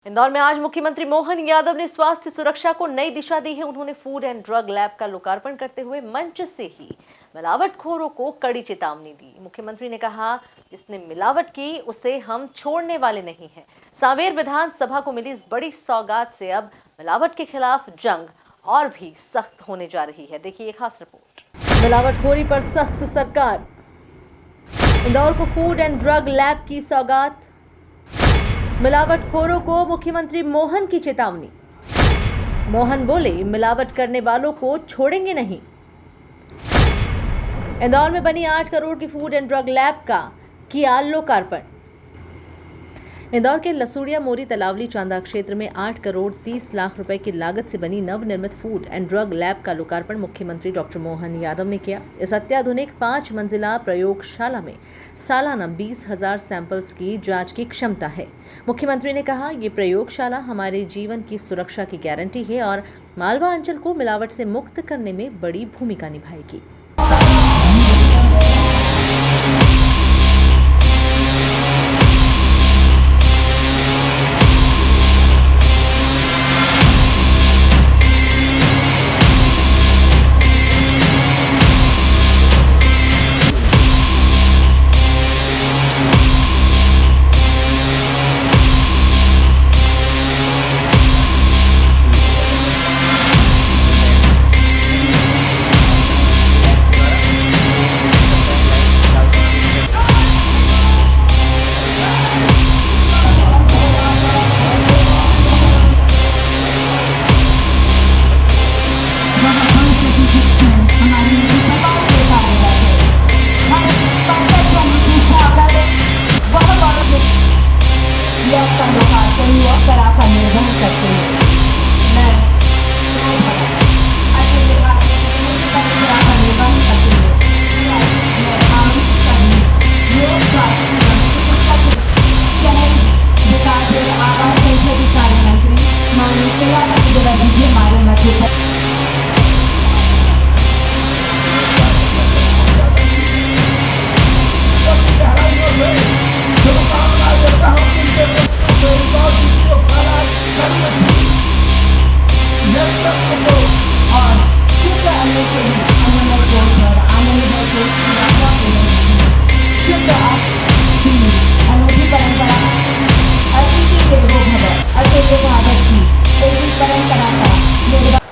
इंदौर में आज मुख्यमंत्री मोहन यादव ने स्वास्थ्य सुरक्षा को नई दिशा दी है। उन्होंने फूड एंड ड्रग लैब का लोकार्पण करते हुए मंच से ही मिलावटखोरों को कड़ी चेतावनी दी। मुख्यमंत्री ने कहा, जिसने मिलावट की उसे हम छोड़ने वाले नहीं हैं। सांवेर विधानसभा को मिली इस बड़ी सौगात से अब मिलावट के खिलाफ जंग और भी सख्त होने जा रही है। देखिए एक खास रिपोर्ट। मिलावटखोरी पर सख्त सरकार, इंदौर को फूड एंड ड्रग लैब की सौगात। मिलावटखोरों को मुख्यमंत्री मोहन की चेतावनी। मोहन बोले, मिलावट करने वालों को छोड़ेंगे नहीं। इंदौर में बनी 8 करोड़ की फूड एंड ड्रग लैब का किया लोकार्पण। इंदौर के लसूड़िया मोरी तलावली चांदा क्षेत्र में 8 करोड़ 30 लाख रुपए की लागत से बनी नवनिर्मित फूड एंड ड्रग लैब का लोकार्पण मुख्यमंत्री डॉक्टर मोहन यादव ने किया। इस अत्याधुनिक 5 मंजिला प्रयोगशाला में सालाना 20,000 सैंपल्स की जांच की क्षमता है। मुख्यमंत्री ने कहा, ये प्रयोगशाला हमारे जीवन की सुरक्षा की गारंटी है और मालवा अंचल को मिलावट से मुक्त करने में बड़ी भूमिका निभाएगी।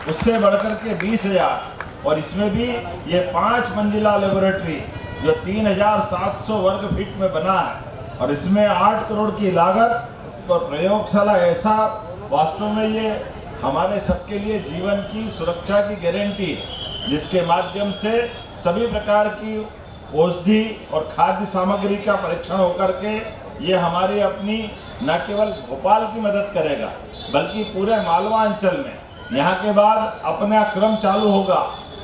उससे बढ़कर के 20,000 और इसमें भी ये 5 मंजिला लेबोरेटरी जो 3,700 वर्ग फीट में बना है और इसमें 8 करोड़ की लागत और प्रयोगशाला ऐसा वास्तव में ये हमारे सबके लिए जीवन की सुरक्षा की गारंटी, जिसके माध्यम से सभी प्रकार की औषधि और खाद्य सामग्री का परीक्षण होकर के ये हमारी अपनी न केवल भोपाल की मदद करेगा बल्कि पूरे मालवा अंचल में यहाँ के बाद अपना क्रम चालू होगा।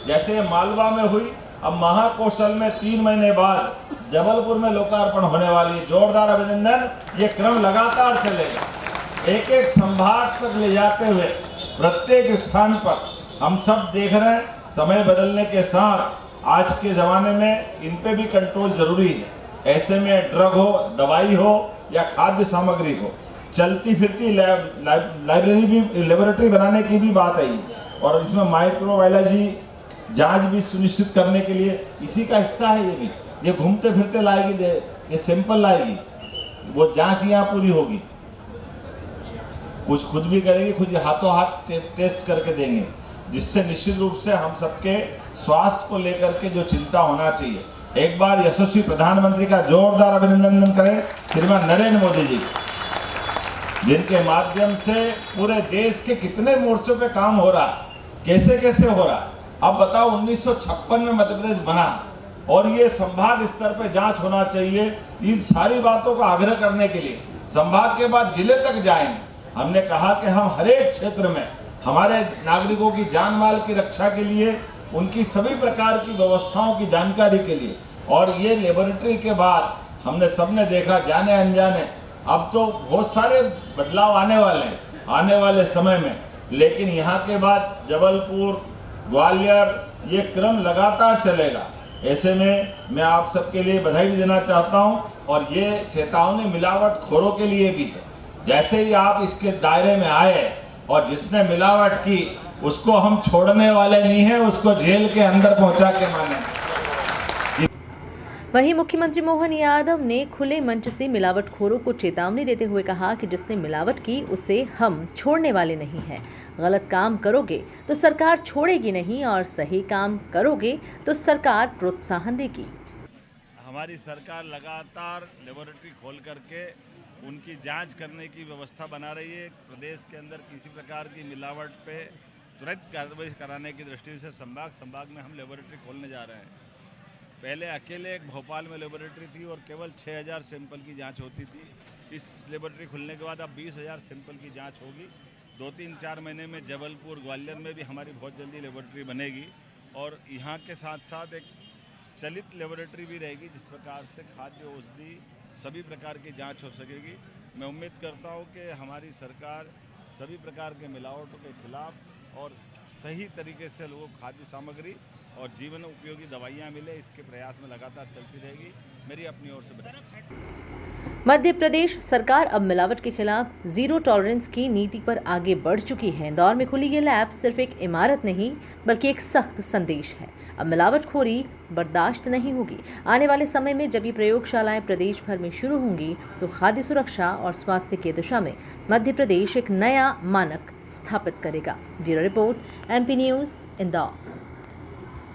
जैसे मालवा में हुई, अब महाकौशल में 3 महीने बाद जबलपुर में लोकार्पण होने वाली। जोरदार अभिनंदन। ये क्रम लगातार चलेगा, एक एक संभाग तक ले जाते हुए प्रत्येक स्थान पर। हम सब देख रहे हैं समय बदलने के साथ आज के ज़माने में इन पे भी कंट्रोल जरूरी है। ऐसे में ड्रग हो, दवाई हो या खाद्य सामग्री हो, चलती फिरती लाइब्रेरी भी, लेबोरेटरी बनाने की भी बात आई और इसमें माइक्रोबायोलॉजी जांच भी सुनिश्चित करने के लिए इसी का हिस्सा है। ये भी ये घूमते फिरते लाएगी, ये सैंपल लाएगी, वो जांच यहाँ पूरी होगी। कुछ खुद भी करेगी, खुद हाथों हाथ टेस्ट करके देंगे, जिससे निश्चित रूप से हम सबके स्वास्थ्य को लेकर के जो चिंता होना चाहिए। एक बार यशस्वी प्रधानमंत्री का जोरदार अभिनंदन करें, श्रीमान नरेंद्र मोदी जी, जिनके माध्यम से पूरे देश के कितने मोर्चों पे काम हो रहा है, कैसे कैसे हो रहा है। अब बताओ, 1956 में मध्य प्रदेश बना और ये संभाग स्तर पे जांच होना चाहिए। इन सारी बातों का आग्रह करने के लिए संभाग के बाद जिले तक जाएंगे। हमने कहा कि हम हर एक क्षेत्र में हमारे नागरिकों की जान माल की रक्षा के लिए, उनकी सभी प्रकार की व्यवस्थाओं की जानकारी के लिए, और ये लेबोरेटरी के बाद हमने सबने देखा जाने अनजाने अब तो बहुत सारे बदलाव आने वाले हैं आने वाले समय में, लेकिन यहाँ के बाद जबलपुर, ग्वालियर, ये क्रम लगातार चलेगा। ऐसे में मैं आप सबके लिए बधाई भी देना चाहता हूँ और ये चेतावनी मिलावटखोरों के लिए भी है। जैसे ही आप इसके दायरे में आए और जिसने मिलावट की उसको हम छोड़ने वाले नहीं हैं, उसको जेल के अंदर पहुंचा के मानेंगे। वहीं मुख्यमंत्री मोहन यादव ने खुले मंच से मिलावटखोरों को चेतावनी देते हुए कहा कि जिसने मिलावट की उसे हम छोड़ने वाले नहीं हैं। गलत काम करोगे तो सरकार छोड़ेगी नहीं और सही काम करोगे तो सरकार प्रोत्साहन देगी। हमारी सरकार लगातार लेबोरेटरी खोल करके उनकी जांच करने की व्यवस्था बना रही है। प्रदेश के अंदर किसी प्रकार की मिलावट पे तुरंत कार्रवाई कराने की दृष्टि से संभाग में हम लेबोरेटरी खोलने जा रहे हैं। पहले अकेले एक भोपाल में लेबोरेटरी थी और केवल 6000 सैंपल की जांच होती थी। इस लेबोरेटरी खुलने के बाद अब 20,000 सैंपल की जांच होगी। 2-3-4 महीने में जबलपुर, ग्वालियर में भी हमारी बहुत जल्दी लेबोरेटरी बनेगी और यहाँ के साथ साथ एक चलित लेबोरेटरी भी रहेगी जिस प्रकार से खाद्य, औषधि सभी प्रकार की जांच हो सकेगी। मैं उम्मीद करता हूँ कि हमारी सरकार सभी प्रकार के मिलावटों के खिलाफ और सही तरीके से लोगों को खाद्य सामग्री और जीवन उपयोगी दवाइयाँ मिले, इसके प्रयास में लगातार चलती रहेगी। मेरी अपनी ओर से मध्य प्रदेश सरकार अब मिलावट के खिलाफ जीरो टॉलरेंस की नीति पर आगे बढ़ चुकी है। इंदौर में खुली ये लैब सिर्फ एक इमारत नहीं बल्कि एक सख्त संदेश है। अब मिलावटखोरी बर्दाश्त नहीं होगी। आने वाले समय में जब ये प्रयोगशालाएं प्रदेश भर में शुरू होंगी तो खाद्य सुरक्षा और स्वास्थ्य की दिशा में मध्य प्रदेश एक नया मानक स्थापित करेगा। Bureau report, MP news, Indore.